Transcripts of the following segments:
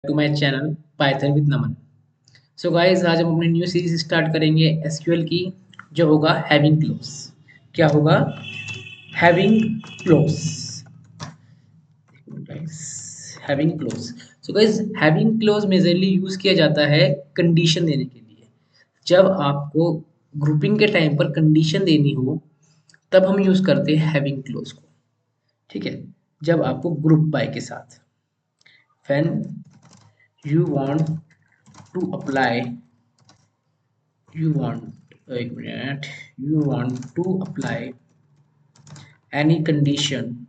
To my channel Python with Naman. So guys, आज हम अपनी न्यू सीरीज स्टार्ट करेंगे एसक्यूएल की, जो होगा हैविंग क्लोज। क्या होगा? Having clause. Guys, having clause. So guys, having clause majorly use किया जाता है कंडीशन देने के लिए। जब आपको ग्रुपिंग के टाइम पर कंडीशन देनी हो, तब हम यूज करते हैं हैविंग क्लोज को। ठीक है, जब आपको ग्रुप बाय के साथ, when you want to apply, you want एक minute, you want to apply any condition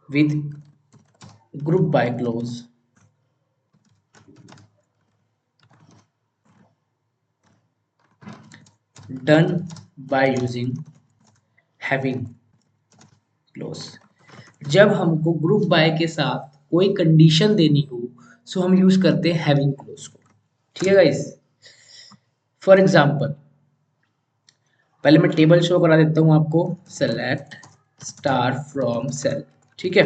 with group by clause, done by using having clause। जब हमको ग्रुप बाय के साथ कोई कंडीशन देनी हो, सो हम यूज करते हैं हैविंग क्लोज को। ठीक है गाइस, फॉर एग्जांपल पहले मैं टेबल शो करा देता हूं आपको। Select star from sale. ठीक है,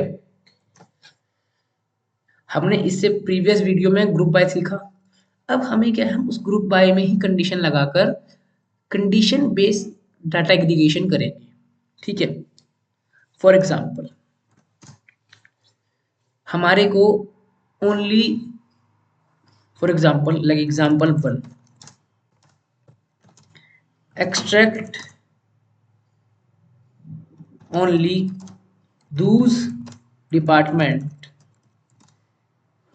हमने इससे प्रीवियस वीडियो में ग्रुप बाय सीखा। अब हमें क्या है, हम उस ग्रुप बाय में ही कंडीशन लगाकर कंडीशन बेस्ड डाटा एग्रीगेशन करेंगे। ठीक है, फॉर एग्जांपल हमारे को only, for example like example 1, extract only those department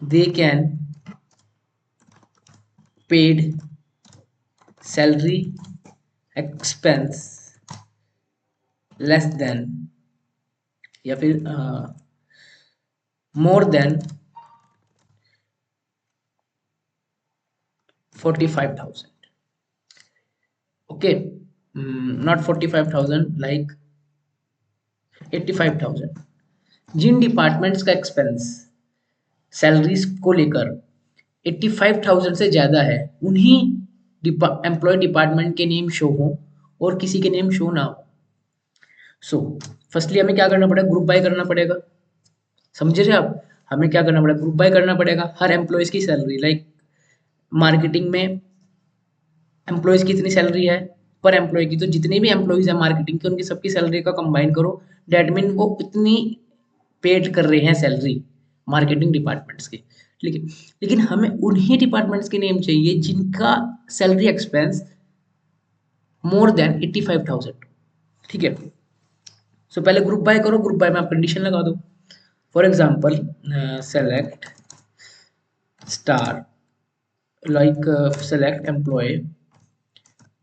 they can paid salary expense less than, या फिर more than 45,000। Okay, not 45,000, like 85,000। जिन डिपार्टमेंट्स का एक्सपेंस सैलरीज को लेकर 85,000 से ज़्यादा है, उन्हीं एम्प्लॉय डिपार्टमेंट के नेम शो हो और किसी के नेम शो ना हो। सो फर्स्टली हमें क्या करना पड़ेगा? ग्रुप बाय करना पड़ेगा। समझे थे आप? हमें क्या करना पड़ेगा? ग्रुप बाय करना पड़ेगा हर एम्प्लॉयज़ की सैलरी। लाइक मार्केटिंग में एम्प्लॉयज़ की इतनी सैलरी है पर एम्प्लॉय की, तो जितने भी एम्प्लॉयज़ हैं मार्केटिंग के, उनकी सबकी सैलरी का कंबाइन करो। डैट मीन वो इतनी पेड कर रहे हैं सैलरी मार्केटिंग डिपार्टमेंट्स की। लेकिन लेकिन हमें उन्हीं डिपार्टमेंट्स के नेम चाहिए जिनका सैलरी एक्सपेंस मोर देन 85,000। ठीक है, सो पहले ग्रुप बाय करो। ग्रुप बाय में आप कंडीशन लगा दो। For example select star, like select employee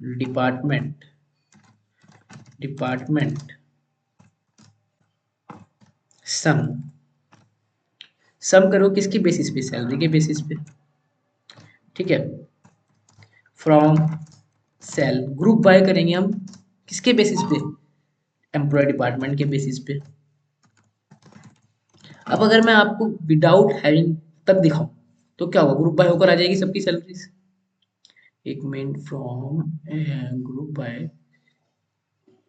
department sum. Sum करो किसकी बेसिस पे? सैलरी के बेसिस पे। ठीक है, फ्रॉम सेल। ग्रुप बाय करेंगे हम किसके बेसिस पे? एम्प्लॉय डिपार्टमेंट के बेसिस पे। अब अगर मैं आपको विदाउट हैविंग तक दिखाऊं, तो क्या होगा? ग्रुप बाय होकर आ जाएगी सबकी सैलरीज। एक minute, from group by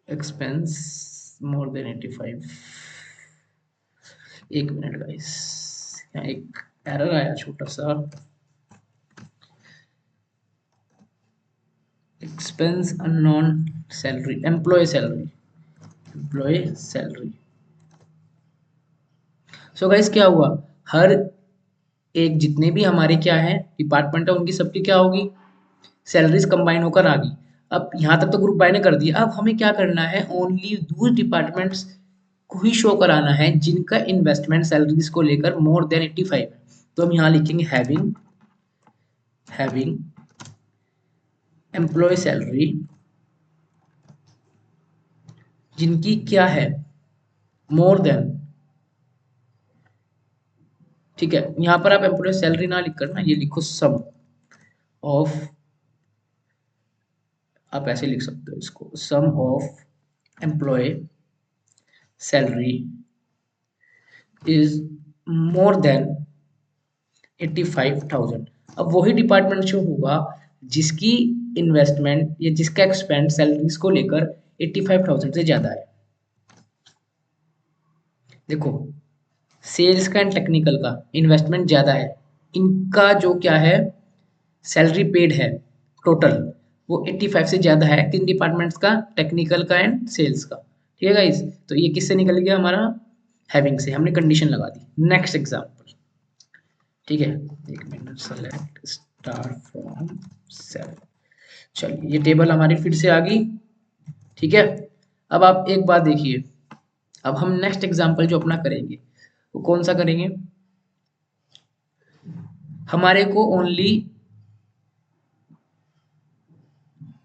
expense more than 85। एक मिनट गाइस, यहाँ एक एरर आया छोटा सा। Expense unknown salary, employee salary. So guys, क्या हुआ? हर एक जितने भी हमारे क्या है डिपार्टमेंट है, उनकी सबकी क्या होगी? सैलरीज कंबाइन होकर आ गई। अब यहाँ तक तो ग्रुप बाय ने कर दिया। अब हमें क्या करना है? ओनली दूसरे डिपार्टमेंट्स को ही शो कराना है जिनका इन्वेस्टमेंट सैलरीज को लेकर मोर देन 85 है। तो हम यहाँ लिखेंगे हैविंग एम्प्लॉय सैलरी जिनकी क्या है? More than. ठीक है, यहाँ पर आप एम्प्लॉय सैलरी ना लिख कर ना, ये लिखो सम ऑफ, आप ऐसे लिख सकते हो इसको, sum of employee salary is more than 85,000। अब वही डिपार्टमेंट शो होगा जिसकी इन्वेस्टमेंट या जिसका एक्सपेंड सैलरीज को लेकर 85,000 से ज्यादा है। देखो, सेल्स का एंड टेक्निकल का इन्वेस्टमेंट ज़्यादा है, इनका जो क्या है सैलरी पेड है टोटल वो 85 से ज़्यादा है, किन डिपार्टमेंट्स का, टेक्निकल का एंड सेल्स का। ठीक है गाइस, तो ये किससे निकल गया हमारा, हैविंग से, हमने कंडीशन लगा दी। नेक्स्ट एग्जांपल, ठीक है, एक minute, select star from sale. चलिए ये टेबल हमारी फिर से आ गई। ठीक है, अब आप एक बात देखिए, अब हम नेक्स्ट एग्जांपल जो अपना करेंगे वो कौन सा करेंगे, हमारे को ओनली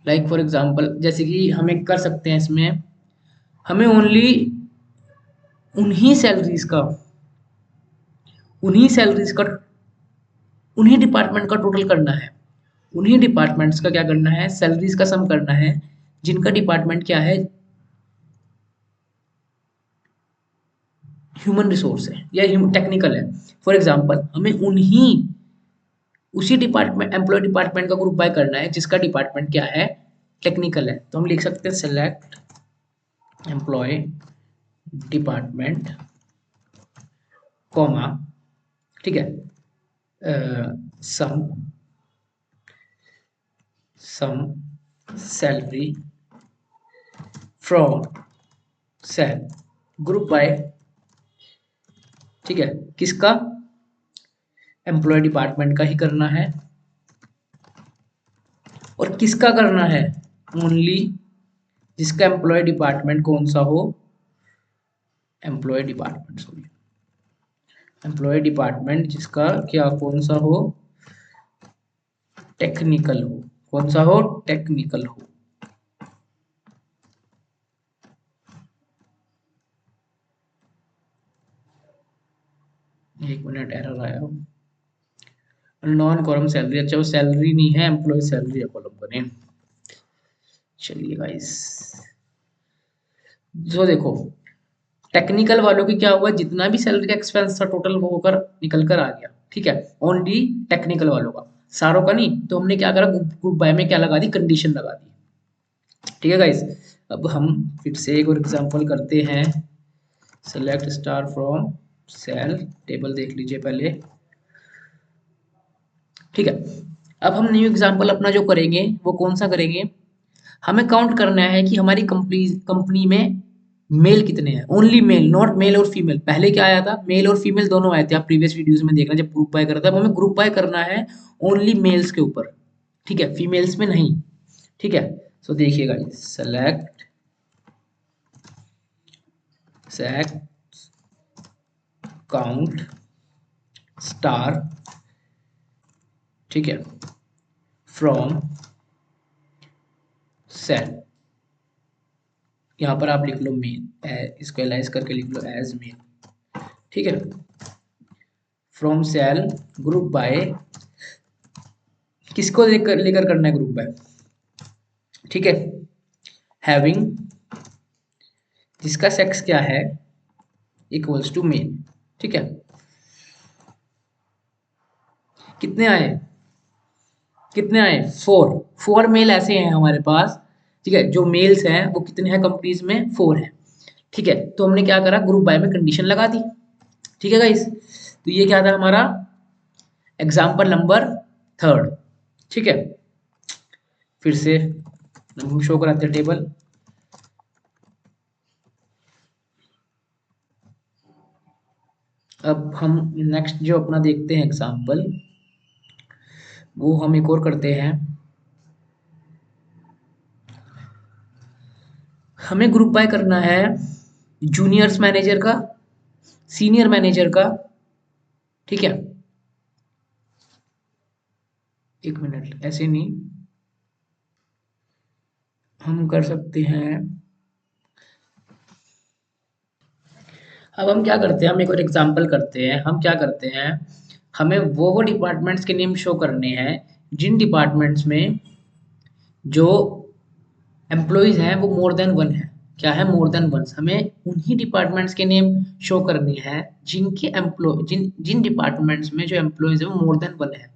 लाइक फॉर एग्जांपल जैसे कि हमें कर सकते हैं इसमें, हमें ओनली उन्हीं सैलरीज का उन्हीं सैलरीज का उन्हीं डिपार्टमेंट का टोटल करना है, उन्हीं डिपार्टमेंट्स का क्या करना है, सैलरीज का सम करना है, जिनका डिपार्टमेंट क्या है, ह्यूमन रिसोर्स है या टेक्निकल है। फॉर एग्जांपल हमें उन्हीं उसी डिपार्टमेंट एम्प्लॉय डिपार्टमेंट का ग्रुप बाय करना है जिसका डिपार्टमेंट क्या है, टेक्निकल है। तो हम लिख सकते हैं सेलेक्ट एम्प्लॉय डिपार्टमेंट कॉमा, ठीक है, sum sum salary from sale group by, ठीक है, किसका, एम्प्लॉय डिपार्टमेंट का ही करना है, और किसका करना है, ओनली जिसका एम्प्लॉय डिपार्टमेंट कौन सा हो, employee department sorry employee department जिसका क्या कौन सा हो, टेक्निकल हो, कौन सा हो, टेक्निकल हो। एक मिनट, एरर आया, नॉन कॉलम सैलरी, अच्छा वो सैलरी नहीं है, एम्प्लॉय सैलरी है कॉलम का नेम। चलिए गाइस, जो देखो टेक्निकल वालों की क्या हुआ, जितना भी सैलरी का एक्सपेंस था टोटल वो होकर निकल कर आ गया। ठीक है, ओनली टेक्निकल वालों का, सारों का नहीं। तो हमने क्या करा, ग्रुप बाय में क्या लगा दी, कंडीशन लगा दी। ठीक है गाइस, अब हम फिर से एक और एग्जांपल करते हैं, select star from sale, table देख लीजिए पहले। ठीक है, अब हम न्यू एग्जांपल अपना जो करेंगे वो कौन सा करेंगे, हमें काउंट करना है कि हमारी कंपनी कंपनी में मेल कितने हैं, ओनली मेल, नॉट मेल और फीमेल। पहले क्या आया था, मेल और फीमेल दोनों आए थे, आप प्रीवियस वीडियोस में देखना, जब ग्रुप बाय कर रहा था, हमें ग्रुप बाय करना है ओनली मेल्स के ऊपर, ठीक है, फीमेल्स में नहीं। ठीक है, सो देखिएगा, सेलेक्ट सेलेक्ट काउंट स्टार, ठीक है, फ्रॉम सेल, यहाँ पर आप लिख लो मेल, इसको एलाइज करके लिख लो एज मेल। ठीक है, फ्रॉम सेल ग्रुप बाय, किसको लेकर लेकर करना है ग्रुप बाय, ठीक है, हैविंग, जिसका सेक्स क्या है, इक्वल्स टू मेल। ठीक है, कितने आए, कितने आए, फोर, फोर मेल ऐसे हैं हमारे पास। ठीक है, जो मेल्स हैं वो कितने हैं कंपनीज में, फोर हैं। ठीक है, तो हमने क्या करा, ग्रुप बाय में कंडीशन लगा दी। ठीक है गाइस, तो ये क्या था हमारा एग्जाम्पल नंबर थर्ड। ठीक है, फिर से हम शो कराते हैं टेबल। अब हम नेक्स्ट जो अपना देखते हैं एग्जाम्पल, वो हम एक और करते हैं, हमें ग्रुप बाय करना है जूनियर्स मैनेजर का, सीनियर मैनेजर का। ठीक है, एक मिनट, ऐसे नहीं, हम कर सकते हैं, अब हम क्या करते हैं, हम एक और एग्जांपल करते हैं, हम क्या करते हैं, हमें वो डिपार्टमेंट्स के नेम शो करने हैं जिन डिपार्टमेंट्स में जो एम्प्लॉइज हैं वो मोर देन वन है। क्या है, मोर देन वन, हमें उन्हीं डिपार्टमेंट्स के नेम शो करनी है जिनके एम्प्लॉय जिन डिपार्टमेंट्स में जो एम्प्लॉइज है वो मोर देन वन है।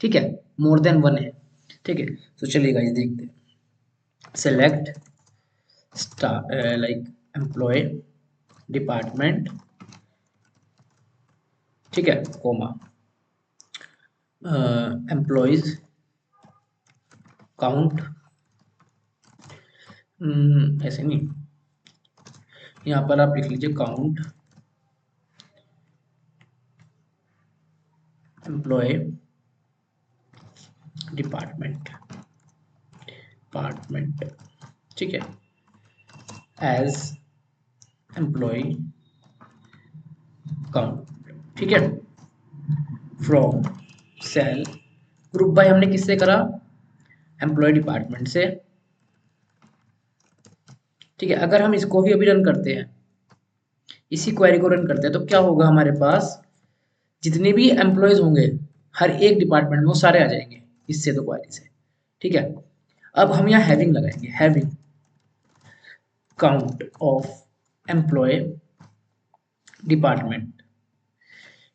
ठीक है, मोर देन वन है। ठीक है, तो चलिए गाइस देखते हैं, select star like employee department ठीक है, कोमा एम्प्लॉयज काउंट, ऐसे नहीं, यहाँ पर आप लिख लीजिए काउंट एम्प्लॉय डिपार्टमेंट, ठीक है, एज एम्प्लॉय काउंट, ठीक है, फ्रॉम सेल, ग्रुप बाय हमने किससे करा, एम्प्लॉय डिपार्टमेंट से, ठीक है। अगर हम इसको भी अभी रन करते हैं, इसी क्वेरी को रन करते हैं, तो क्या होगा, हमारे पास जितने भी एम्प्लॉयज होंगे हर एक डिपार्टमेंट में वो सारे आ जाएंगे इससे, तो क्वेरी से, ठीक है। अब हम यहाँ हैविंग लगाएंगे, having count of employee department,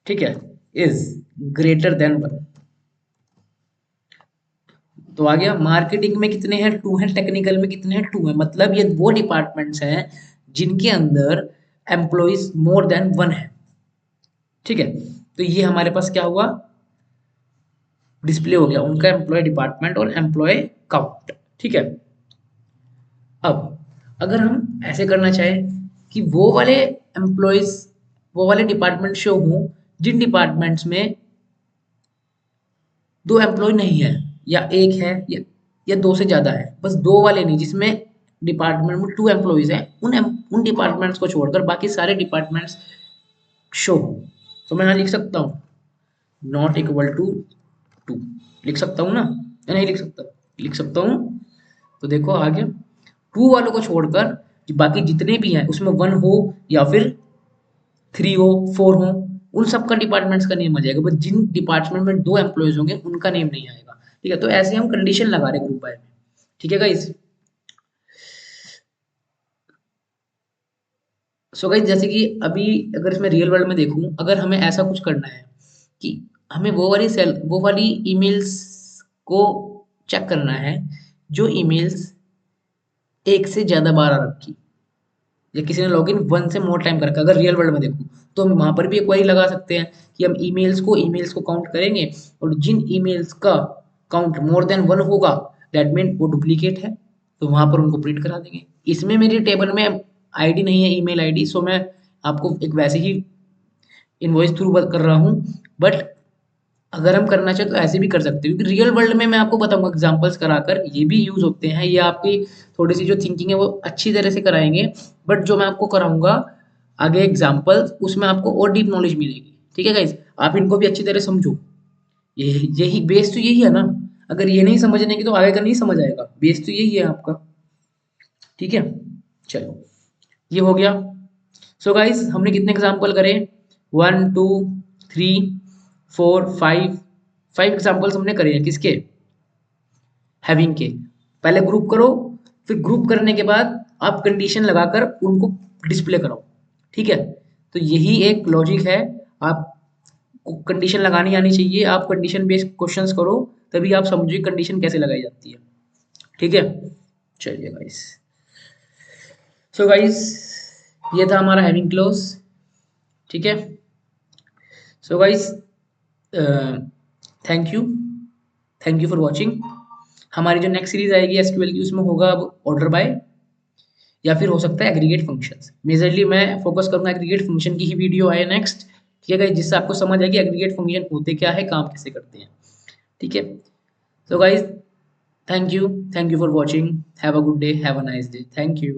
ठीक है, इज ग्रेटर देन 1, तो आ गया। मार्केटिंग में कितने हैं, 2 हैं, टेक्निकल में कितने हैं, 2 हैं, मतलब ये वो डिपार्टमेंट्स हैं जिनके अंदर एम्प्लॉयज मोर देन 1 है, ठीक है। तो ये हमारे पास क्या हुआ, डिस्प्ले हो गया उनका एम्प्लॉय डिपार्टमेंट और एम्प्लॉय काउंट, ठीक है। अब अगर हम ऐसे करना चाहें कि वो वाले एम्प्लॉयज, वो वाले डिपार्टमेंट शो हों जिन डिपार्टमेंट्स में 2 एम्प्लॉय नहीं है, या 1 है, या 2 से ज़्यादा है, बस 2 वाले नहीं, जिसमें डिपार्टमेंट में 2 एम्प्लॉयज हैं, उन डिपार्टमेंट्स को छोड़कर बाकी सारे डिपार्टमेंट्स शो हो, तो मैं यहाँ लिख सकता हूँ नॉट इक्वल टू 2, लिख सकता हूँ ना, या नहीं लिख सकता, लिख सकता हूँ। तो देखो आ गया, 2 वालों को छोड़कर कि बाकी जितने भी हैं उसमें 1 हो या फिर 3 हो, 4 हो, उन सबका डिपार्टमेंट्स का नेम आ जाएगा, बट जिन डिपार्टमेंट में 2 एम्प्लॉयज होंगे उनका नेम नहीं आएगा, ठीक है। तो ऐसे हम कंडीशन लगा रहे ग्रुप बाय में, ठीक है गाइस। सो गाइस, जैसे कि अभी अगर इसमें रियल वर्ल्ड में देखूं, अगर हमें ऐसा कुछ करना है कि हमें वो वाली ईमेल्स को चेक करना है जो ईमेल्स एक से ज्यादा बार आ रखी, या किसी ने लॉगिन 1 से मोर टाइम कर रखा, अगर रियल वर्ल्ड में देखूं तो हम वहां पर भी एक क्वेरी लगा सकते हैं कि हम ईमेल्स को काउंट करेंगे, और जिन ईमेल्स का काउंट मोर देन 1 होगा, दैट मीन वो डुप्लीकेट है, तो वहां पर उनको प्रिंट करा देंगे। इसमें मेरी टेबल में आईडी नहीं है, ईमेल आईडी, सो मैं आपको एक वैसे ही इनवॉइस थ्रू कर रहा हूँ, बट अगर हम करना चाहें तो ऐसे भी कर सकते हैं, क्योंकि रियल वर्ल्ड में मैं आपको बताऊंगा एग्जांपल्स कराकर, ये भी यूज होते हैं, ये आपकी थोड़ी सी जो थिंकिंग है वो अच्छी तरह से कराएंगे, बट जो मैं आपको कराऊंगा आगे एग्जांपल्स, उसमें आपको और डीप नॉलेज मिलेगी, ठीक है गाइज। आप इनको भी अच्छी तरह समझो, यही बेस तो यही है ना, अगर ये नहीं समझने की तो आगे का नहीं समझ आएगा, बेस तो यही है आपका, ठीक है। चलो, ये हो गया। सो गाइस, हमने कितने एग्जाम्पल करे, 1 2 3 4 5, 5 एग्जाम्पल्स हमने करे हैं, किसके, हैविंग के। पहले ग्रुप करो, फिर ग्रुप करने के बाद आप कंडीशन लगाकर उनको डिस्प्ले करो, ठीक है। तो यही एक लॉजिक है, आप कंडीशन लगानी आनी चाहिए, आप कंडीशन बेस्ड क्वेश्चंस करो, तभी आप समझिए कंडीशन कैसे लगाई जाती है, ठीक है। चलिए गाइस, सो गाइस, ये था हमारा हैविंग क्लोज, ठीक है। So guys, thank you, thank you for watching. हमारी जो नेक्स्ट सीरीज आएगी एसक्यूएल की, उसमें होगा अब ऑर्डर बाय, या फिर हो सकता है एग्रीगेट फंक्शंस। मेजरली मैं फोकस करूंगा एग्रीगेट फंक्शन की ही वीडियो आए नेक्स्ट, ठीक है, जिससे आपको समझ आएगी एग्रीगेट फंक्शन होते क्या है, काम कैसे करते हैं, ठीक है। So guys, thank you for watching, have a good day, have a nice day, thank you.